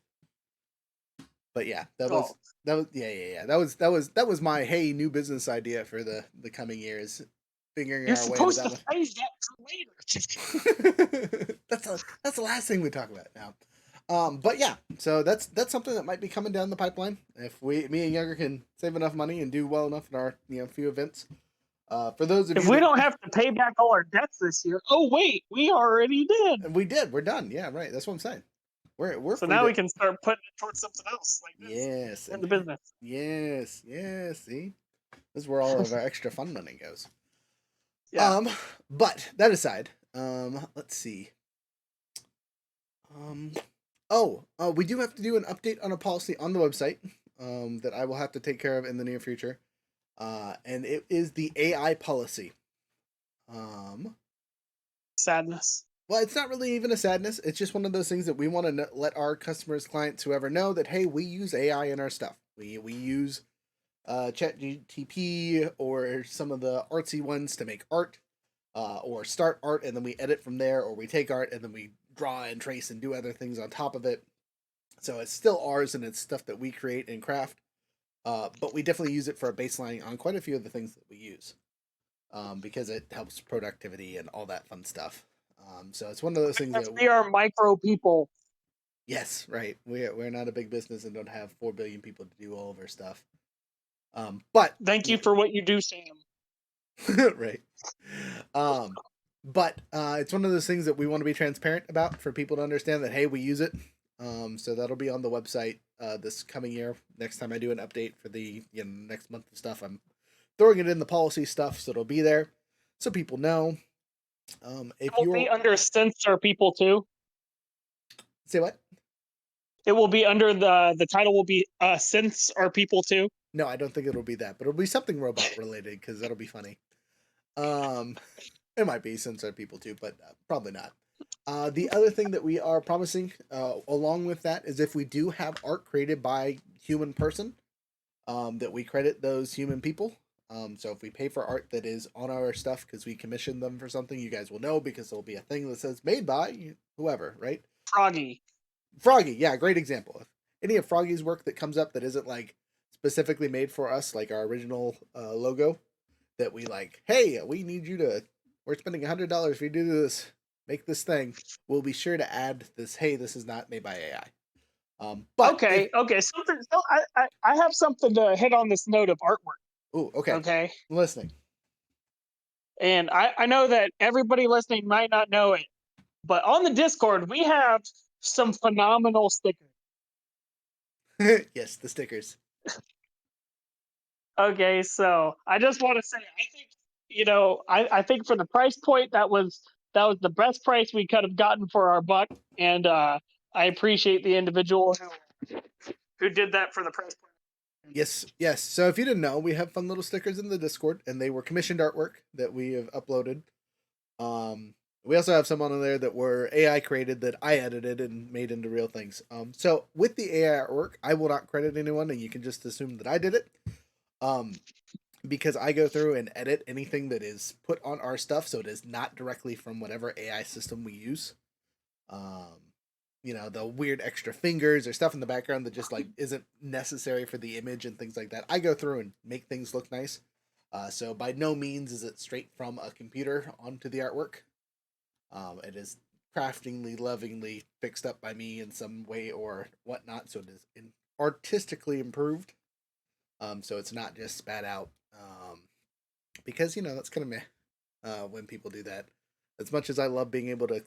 But yeah, Oh, yeah. That was my hey new business idea for the coming years, figuring you're our way into supposed that to one. save that for later. That's the last thing we talk about now. But yeah, so that's something that might be coming down the pipeline if me and Younger can save enough money and do well enough in our few events. For those of If you we that don't have to pay back all our debts this year, oh wait, we already did. and we did, we're done. Yeah, right. That's what I'm saying. We're So free now to we can start putting it towards something else like this. yes We're in and the business. yes. See, this is where all of our extra fun money goes. Yeah. But that aside, let's see. Um, we do have to do an update on a policy on the website. That I will have to take care of in the near future. And it is the AI policy. Sadness. Well, it's not really even a sadness. It's just one of those things that we want to let our customers, clients, whoever know that hey, we use AI in our stuff. We use ChatGTP or some of the artsy ones to make art, or start art, and then we edit from there, or we take art and then we draw and trace and do other things on top of it. So it's still ours and it's stuff that we create and craft. But we definitely use it for a baseline on quite a few of the things that we use, because it helps productivity and all that fun stuff. So it's one of those things Because that we are micro people. yes, right. We're not a big business and don't have 4 billion people to do all of our stuff. But Thank you for what you do, Sam. right. But it's one of those things that we want to be transparent about for people to understand that hey, we use it. So that'll be on the website this coming year. Next time I do an update for the next month of stuff, I'm throwing it in the policy stuff, so it'll be there, so people know. It If will be you're under Since Are People Too. say what? It will be under the title will be Since Are People Too. No, I don't think it'll be that, but it'll be something robot related because that'll be funny. Um, it might be since our people too, but probably not. The other thing that we are promising, along with that, is if we do have art created by human person, that we credit those human people. So if we pay for art that is on our stuff because we commissioned them for something, you guys will know because there'll be a thing that says made by whoever, right? Froggy. Froggy, yeah, great example. If any of Froggy's work that comes up that isn't like specifically made for us, like our original logo, that we like, hey, we need you to, we're spending $100 for you to do this, make this thing. We'll be sure to add this. Hey, this is not made by AI. But if Okay, okay. Something. So I have something to hit on this note of artwork. oh, okay, Okay, I'm listening. and I know that everybody listening might not know it, but on the Discord we have some phenomenal stickers. Yes, the stickers. Okay, so I just want to say I think I think for the price point that was the best price we could have gotten for our buck, and I appreciate the individual who did that for the price point. Yes, yes. So if you didn't know, we have fun little stickers in the Discord, and they were commissioned artwork that we have uploaded. We also have some on there that were AI created that I edited and made into real things. So with the AI artwork, I will not credit anyone, and you can just assume that I did it. Um, because I go through and edit anything that is put on our stuff, so it is not directly from whatever AI system we use. Um, the weird extra fingers or stuff in the background that just like isn't necessary for the image and things like that. I go through and make things look nice. So by no means is it straight from a computer onto the artwork. It is craftingly, lovingly fixed up by me in some way or whatnot, so it is artistically improved. So it's not just spat out. Because that's kind of meh when people do that. As much as I love being able to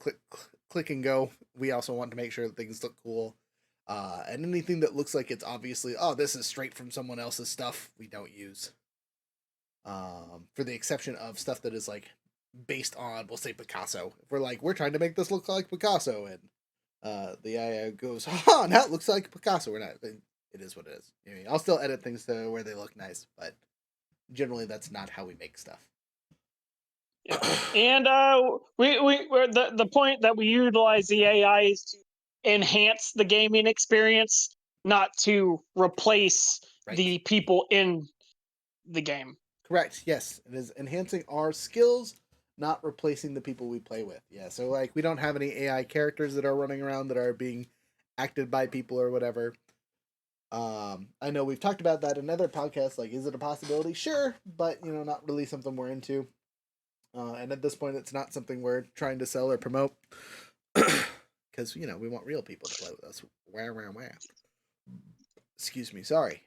click and go, we also want to make sure that things look cool. And anything that looks like it's obviously, oh, this is straight from someone else's stuff, we don't use. For the exception of stuff that is like based on, we'll say Picasso. If we're trying to make this look like Picasso, and the AI goes, oh, now it looks like Picasso. We're not. It is what it is. I mean, I'll still edit things to where they look nice, but generally that's not how we make stuff. Yeah, and we're the point that we utilize the AI is to enhance the gaming experience, not to replace Right. the people in the game. Correct. Yes, it is enhancing our skills, not replacing the people we play with. Yeah. So like we don't have any AI characters that are running around that are being acted by people or whatever. I know we've talked about that in other podcasts. Like, is it a possibility? Sure, but not really something we're into. And at this point, it's not something we're trying to sell or promote because we want real people to play with us. Wah. Excuse me. Sorry.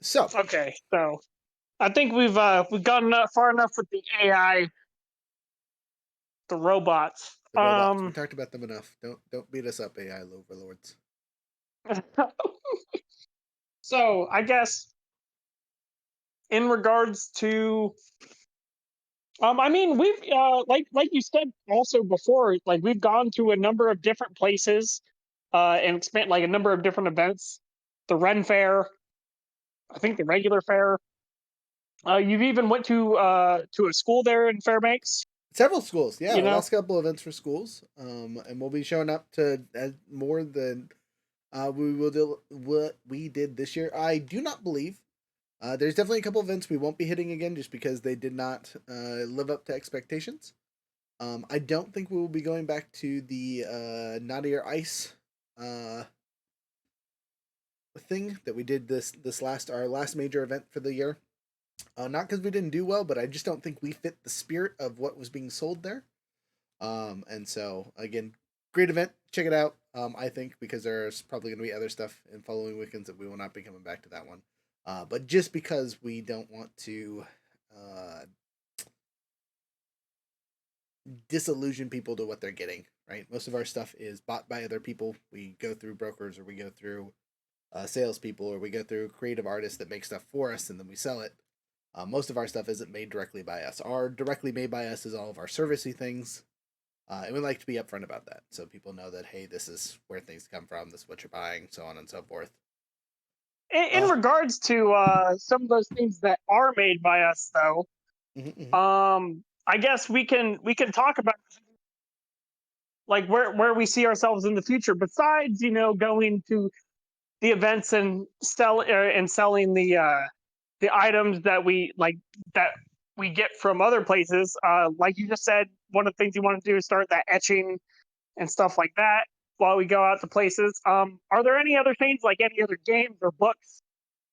So Okay, so I think we've gone far enough with the AI, the robots. the robots. We talked about them enough. Don't beat us up, AI overlords. So I guess in regards to I mean, we've like you said also before, like we've gone to a number of different places, and spent like a number of different events. The Ren Fair, I think the regular fair. You've even went to a school there in Fairbanks. Several schools. Yeah, You our know, last couple events for schools. And we'll be showing up to more than we will do what we did this year. I do not believe. There's definitely a couple events we won't be hitting again just because they did not live up to expectations. I don't think we will be going back to the Naughty or Ice uh, thing that we did this our last major event for the year. Not because we didn't do well, but I just don't think we fit the spirit of what was being sold there. And so again, great event. Check it out. I think because there's probably going to be other stuff in following weekends that we will not be coming back to that one. But just because we don't want to uh, disillusion people to what they're getting, right? Most of our stuff is bought by other people. We go through brokers or we go through salespeople or we go through creative artists that make stuff for us and then we sell it. Most of our stuff isn't made directly by us. Our directly made by us is all of our servicey things. And we like to be upfront about that, so people know that, hey, this is where things come from, this is what you're buying, so on and so forth. In regards to some of those things that are made by us, though, Mm-hmm. I guess we can talk about like where we see ourselves in the future. Besides, going to the events and selling the items that we get from other places. Like you just said, one of the things you want to do is start that etching and stuff like that while we go out to places. Are there any other things, like any other games or books,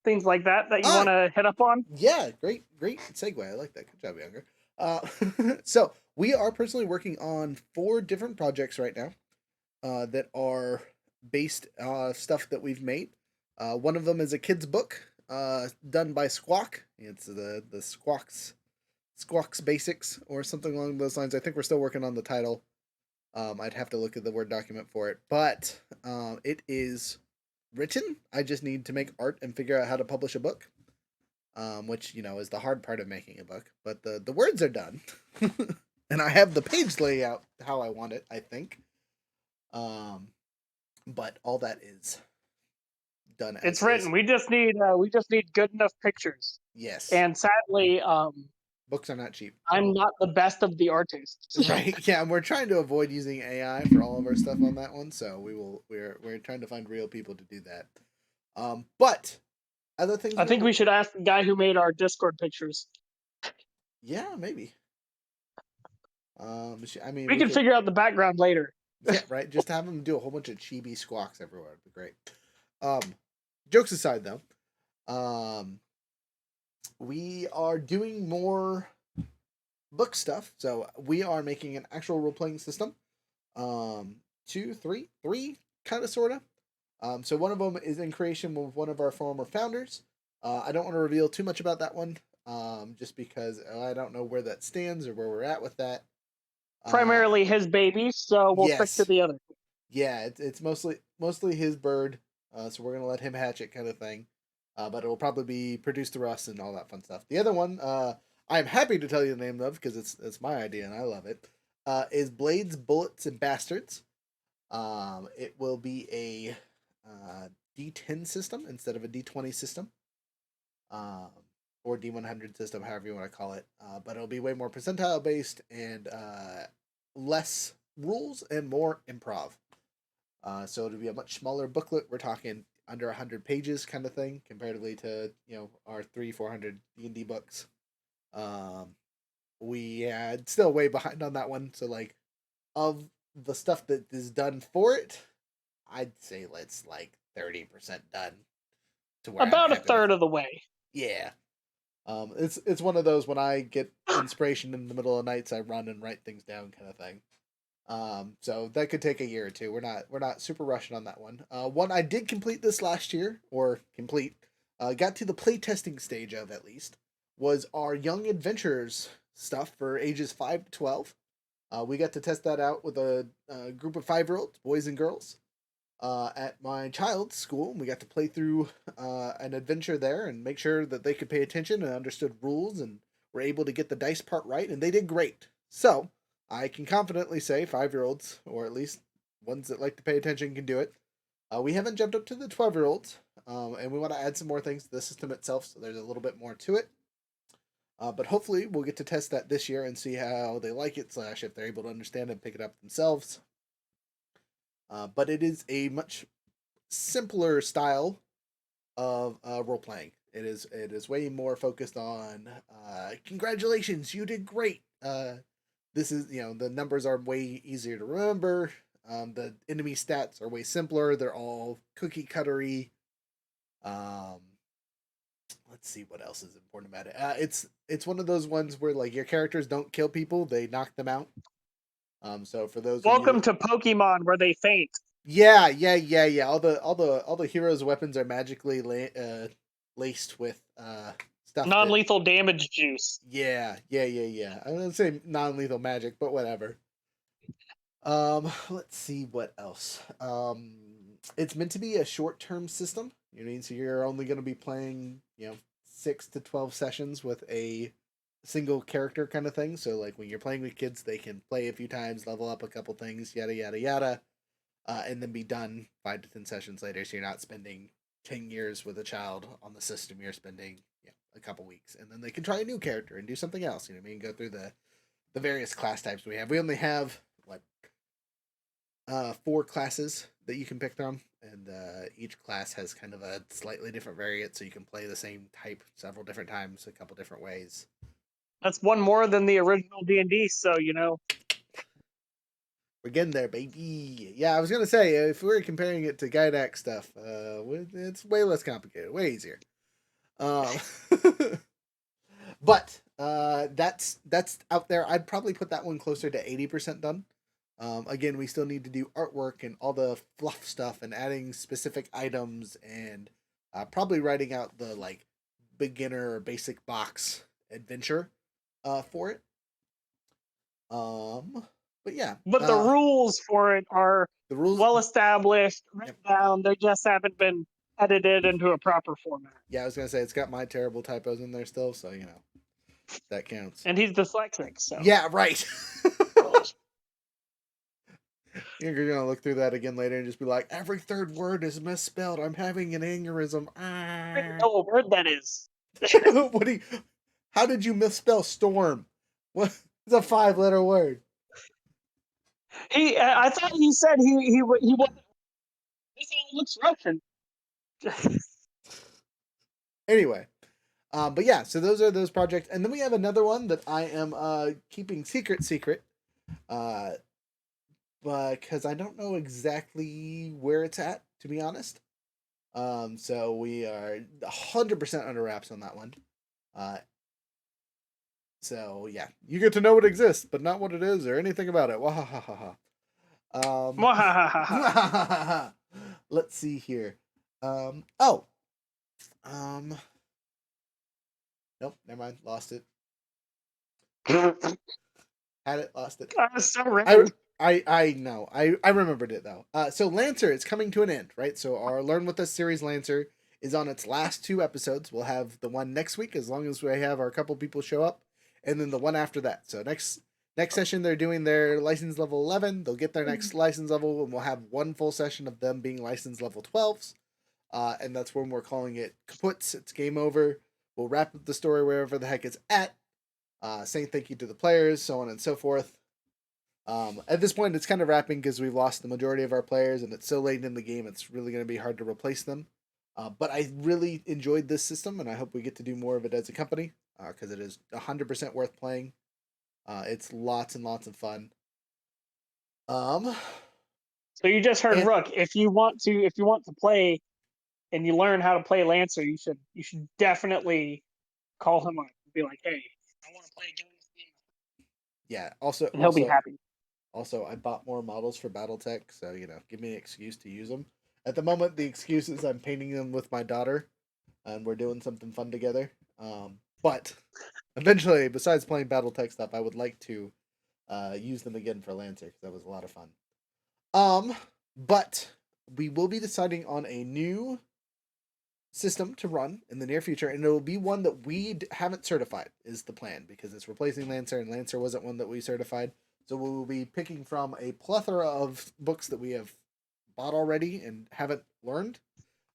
things like that you Uh, want to hit up on? yeah, great segue. I like that. Good job, Younger. So we are personally working on 4 different projects right now that are based stuff that we've made. One of them is a kid's book done by Squawk. It's the Squawk's Basics or something along those lines. I think we're still working on the title. I'd have to look at the Word document for it, but it is written. I just need to make art and figure out how to publish a book, which is the hard part of making a book. But the words are done, and I have the page layout how I want it. I think, but all that is done as It's is. written. We just need good enough pictures. Yes, And sadly, books are not cheap. I'm not the best of the artists. Right. Yeah, and we're trying to avoid using AI for all of our stuff on that one, so we're trying to find real people to do that. But other things I think we're we should ask the guy who made our Discord pictures. yeah, maybe. I mean, We we can could figure out the background later. yeah, right. Just have them do a whole bunch of chibi squawks everywhere. It'd be great. Um, Jokes aside, though, um, we are doing more book stuff. So we are making an actual role playing system. Two, three, kind of, sort of. So one of them is in creation with one of our former founders. I don't want to reveal too much about that one, just because I don't know where that stands or where we're at with that. Uh, Primarily his baby, so we'll stick to yes, the other. yeah, it's mostly his bird. So we're gonna let him hatch it, kind of thing. But it will probably be produced through us and all that fun stuff. The other one, I'm happy to tell you the name of because it's my idea and I love it. Is Blades, Bullets, and Bastards. It will be a D10 system instead of a D20 system, um, or D100 system, however you want to call it. But it'll be way more percentile based and less rules and more improv. So it'll be a much smaller booklet. We're talking under 100 pages, kind of thing, comparatively to our 300-400 D&D books. Um, we had still way behind on that one. So like of the stuff that is done for it, I'd say let's like 30% done to where I'm About a happy with. third of the way. Yeah. It's one of those when I get inspiration in the middle of nights, I run and write things down, kind of thing. So that could take a year or two. We're not super rushing on that one. One I did complete this last year, or complete, got to the playtesting stage of at least, was our Young Adventurers stuff for ages 5 to 12. We got to test that out with a group of 5-year-olds, boys and girls, at my child's school. We got to play through an adventure there and make sure that they could pay attention and understood rules and were able to get the dice part right, and they did great. So I can confidently say 5-year-olds, or at least ones that like to pay attention, can do it. We haven't jumped up to the 12-year-olds, and we want to add some more things to the system itself, so there's a little bit more to it. But hopefully we'll get to test that this year and see how they like it, slash if they're able to understand and pick it up themselves. But it is a much simpler style of role playing. It is way more focused on congratulations, you did great. This is the numbers are way easier to remember. The enemy stats are way simpler. They're all cookie cuttery. Um, let's see what else is important about it. It's one of those ones where like your characters don't kill people; they knock them out. So for those of you Welcome that to Pokemon, where they faint. yeah. All the heroes' weapons are magically laced with stuff that Non-lethal damage juice. yeah. I wouldn't say non-lethal magic, but whatever. Let's see what else. It's meant to be a short-term system. So you're only going to be playing 6 to 12 sessions with a single character kind of thing. So like when you're playing with kids, they can play a few times, level up a couple things, yada yada yada, and then be done 5 to 10 sessions later. So you're not spending 10 years with a child on the system. You're spending a couple weeks, and then they can try a new character and do something else. You know what I mean? Go through the various class types we have. We only have what 4 classes that you can pick from, and each class has kind of a slightly different variant, so you can play the same type several different times, a couple different ways. That's one more than the original D&D, so We're getting there, baby. Yeah, I was gonna say if we were comparing it to Gydax stuff, it's way less complicated, way easier. Um, but that's out there. I'd probably put that one closer to 80% done. Again, we still need to do artwork and all the fluff stuff and adding specific items and probably writing out the like beginner or basic box adventure for it. But yeah, But the rules for it are the rules. well established, written down. They just haven't been edited into a proper format. Yeah, I was gonna say it's got my terrible typos in there still, so that counts. And he's dyslexic, so Yeah, right. You're gonna look through that again later and just be like, every third word is misspelled. I'm having an aneurysm. I don't even know what word that is. What do you? How did you misspell storm? What? It's a 5-letter word. I thought he said he wasn't. This all looks Russian. Anyway, but yeah, so those are those projects, and then we have another one that I am keeping secret, because I don't know exactly where it's at, to be honest. So we are 100% under wraps on that one. So yeah, you get to know it exists, but not what it is or anything about it. Wahahaha. Let's see here. Oh. Nope, never mind. Lost it. Had it, lost it. I was so ready. I know. I remembered it though. So Lancer is coming to an end, right? So our Learn With Us series Lancer is on its last 2 episodes. We'll have the one next week as long as we have our couple people show up, and then the one after that. So next session they're doing their license level 11. They'll get their next license level, and we'll have one full session of them being license level 12s. And that's when we're calling it kaputs. It's game over. We'll wrap up the story wherever the heck it's at. Saying thank you to the players, so on and so forth. At this point, it's kind of wrapping because we've lost the majority of our players, and it's so late in the game, it's really going to be hard to replace them. But I really enjoyed this system, and I hope we get to do more of it as a company because it is 100% worth playing. It's lots and lots of fun. So you just heard Rook. If you want to play, and you learn how to play Lancer, you should definitely call him up and be like, "Hey, I want to play again this game." Yeah. And he'll be happy. Also, I bought more models for BattleTech, so give me an excuse to use them. At the moment, the excuse is I'm painting them with my daughter, and we're doing something fun together. But eventually, besides playing BattleTech stuff, I would like to use them again for Lancer because that was a lot of fun. But we will be deciding on a new system to run in the near future, and it will be one that we haven't certified is the plan, because it's replacing Lancer, and Lancer wasn't one that we certified. So we will be picking from a plethora of books that we have bought already and haven't learned.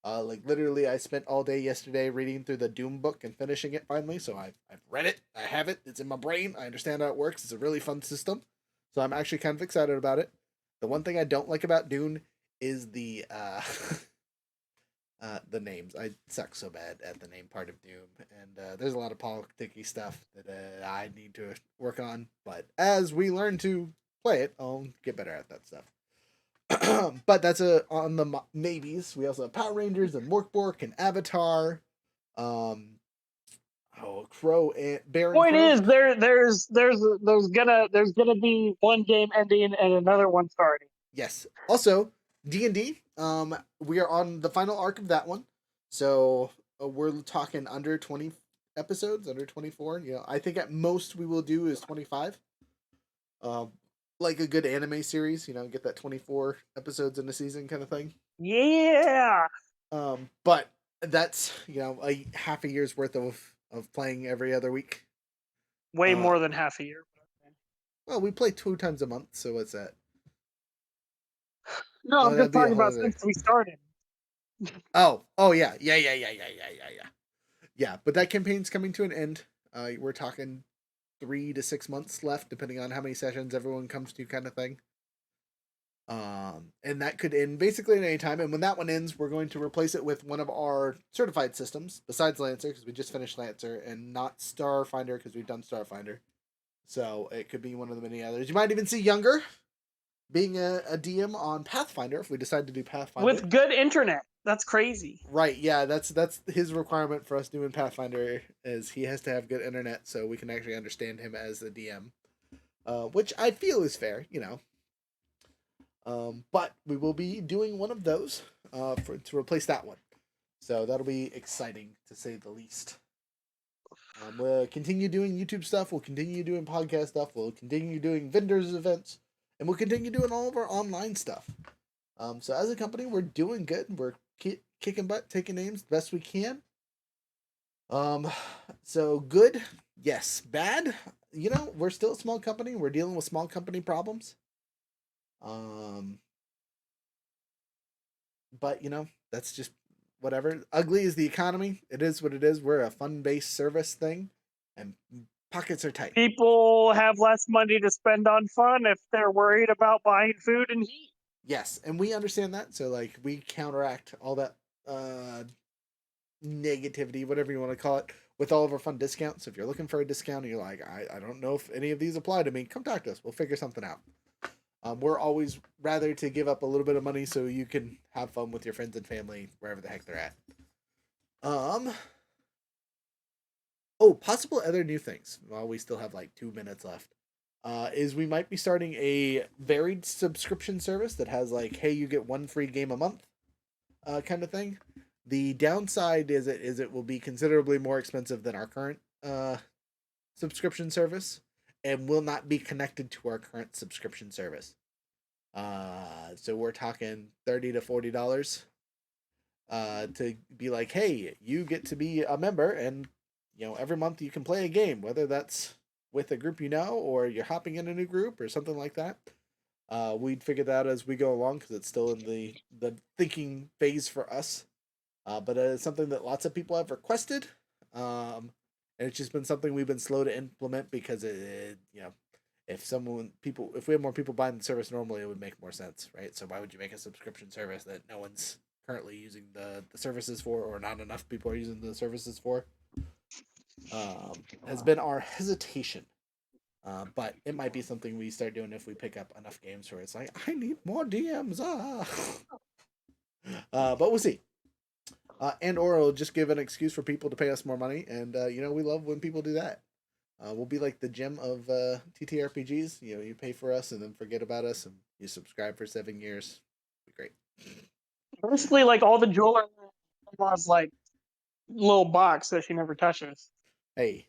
Like literally, I spent all day yesterday reading through the Doom book and finishing it finally. So I've read it, I have it, it's in my brain, I understand how it works. It's a really fun system, so I'm actually kind of excited about it. The one thing I don't like about Dune is the the names. I suck so bad at the name part of Doom, and there's a lot of politicky stuff that I need to work on. But as we learn to play it, I'll get better at that stuff. But that's on the maybes. We also have Power Rangers and Morkbork and Avatar. Crow and Baron. Point Crow. is, there's gonna be one game ending and another one starting. Yes. Also, D&D. We are on the final arc of that one, so we're talking under 20 episodes, under 24. I think at most we will do is 25. Like a good anime series, get that 24 episodes in a season kind of thing. Yeah. But that's a half a year's worth of playing every other week. way more than half a year. Well, we play 2 times a month, so what's that? No, Oh, I'm that'd just be a talking about holiday. since we started. Oh yeah. Yeah, but that campaign's coming to an end. We're talking 3 to 6 months left, depending on how many sessions everyone comes to, kind of thing. And that could end basically at any time. And when that one ends, we're going to replace it with one of our certified systems, besides Lancer, because we just finished Lancer, and not Starfinder, because we've done Starfinder. So it could be one of the many others. You might even see Younger being a DM on Pathfinder if we decide to do Pathfinder. With good internet. That's crazy. Right, yeah, that's his requirement for us doing Pathfinder, is he has to have good internet so we can actually understand him as the DM. Which I feel is fair, you know. But we will be doing one of those to replace that one. So that'll be exciting, to say the least. We'll continue doing YouTube stuff. We'll continue doing podcast stuff. We'll continue doing vendors events. And we'll continue doing all of our online stuff. So as a company, we're doing good. We're kicking butt, taking names the best we can. So good, yes. Bad, you know, we're still a small company. We're dealing with small company problems. But you know, that's just whatever. Ugly is the economy. It is what it is. We're a fun-based service thing, and pockets are tight. People have less money to spend on fun if they're worried about buying food and heat. Yes, and we understand that. So like, we counteract all that negativity, whatever you want to call it, with all of our fun discounts. So if you're looking for a discount and you're like, I don't know if any of these apply to me, come talk to us. We'll figure something out. We're always rather to give up a little bit of money so you can have fun with your friends and family wherever the heck they're at. Oh, possible other new things. While we still have like 2 minutes left, is we might be starting a varied subscription service that has like, hey, you get one free game a month, kind of thing. The downside is it will be considerably more expensive than our current subscription service, and will not be connected to our current subscription service. So we're talking $30 to $40 to be like, hey, you get to be a member, and you know, every month you can play a game, whether that's with a group you know, or you're hopping in a new group or something like that. We'd figure that out as we go along, because it's still in the thinking phase for us. But it's something that lots of people have requested. And it's just been something we've been slow to implement, because you know, if we have more people buying the service normally, it would make more sense, right? So why would you make a subscription service that no one's currently using the services for, or not enough people are using the services for? Has been our hesitation. But it might be something we start doing if we pick up enough games where it's like, I need more DMs. But we'll see. And or it'll just give an excuse for people to pay us more money, and you know, we love when people do that. We'll be like the gem of TTRPGs. You know, you pay for us and then forget about us, and you subscribe for 7 years. It'll be great. Basically, like all the jeweler has like little box that she never touches. Hey,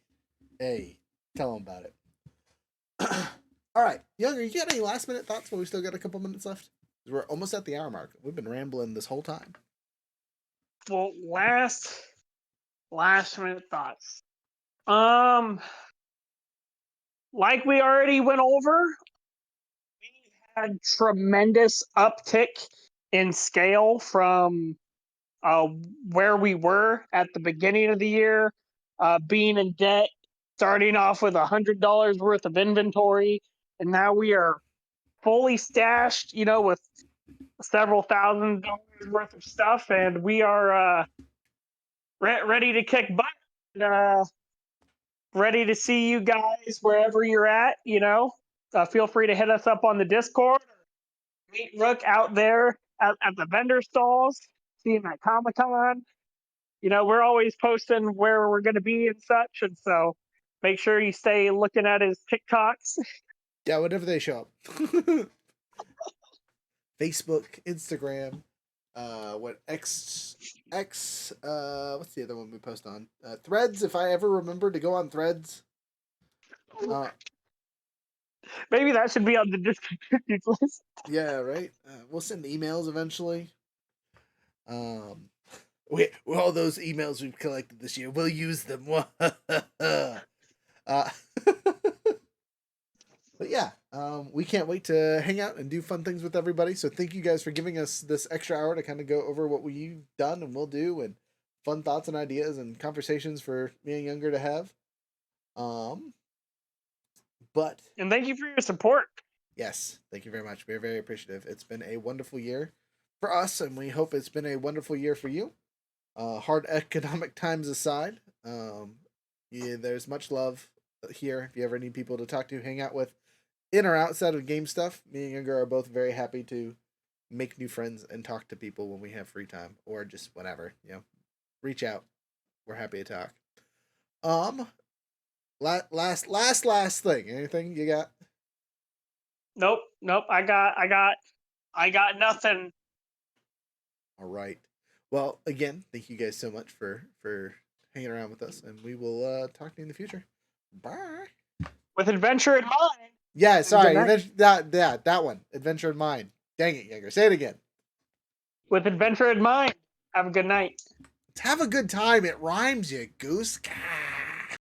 tell them about it. All right, Younger, you got any last minute thoughts? Well, we still got a couple minutes left. We're almost at the hour mark. We've been rambling this whole time. Well, last minute thoughts. Um, like we already went over, we had tremendous uptick in scale from uh, where we were at the beginning of the year, being in debt, starting off with $100 worth of inventory, and now we are fully stashed, you know, with several $1,000s worth of stuff, and we are ready to kick butt. Ready to see you guys wherever you're at. You know, feel free to hit us up on the Discord. Meet Rook out there at the vendor stalls. See him at Comic Con. You know, we're always posting where we're going to be and such, and so make sure you stay looking at his TikToks. Yeah, whenever they show up. Facebook, Instagram, what what's the other one we post on? Threads, if I ever remember to go on Threads. Maybe that should be on the discontinued list. Yeah, right. We'll send emails eventually. All those emails we've collected this year, we'll use them. Uh, but yeah, we can't wait to hang out and do fun things with everybody. So thank you guys for giving us this extra hour to kind of go over what we've done and will do, and fun thoughts and ideas and conversations for me and Younger to have. But And thank you for your support. yes, thank you very much. We're very appreciative. It's been a wonderful year for us, and we hope it's been a wonderful year for you. Hard economic times aside, yeah, there's much love here. If you ever need people to talk to, hang out with, in or outside of game stuff, me and Younger are both very happy to make new friends and talk to people when we have free time or just whenever. Reach out. We're happy to talk. Um, last thing. Anything you got? Nope. I got nothing. All right. Well, again, thank you guys so much for hanging around with us, and we will talk to you in the future. Bye. With adventure in mind. Yeah, sorry. Good That one. Adventure in Mind. Dang it, Younger. Say it again. With adventure in mind. Have a good night. Let's have a good time. It rhymes, you goose.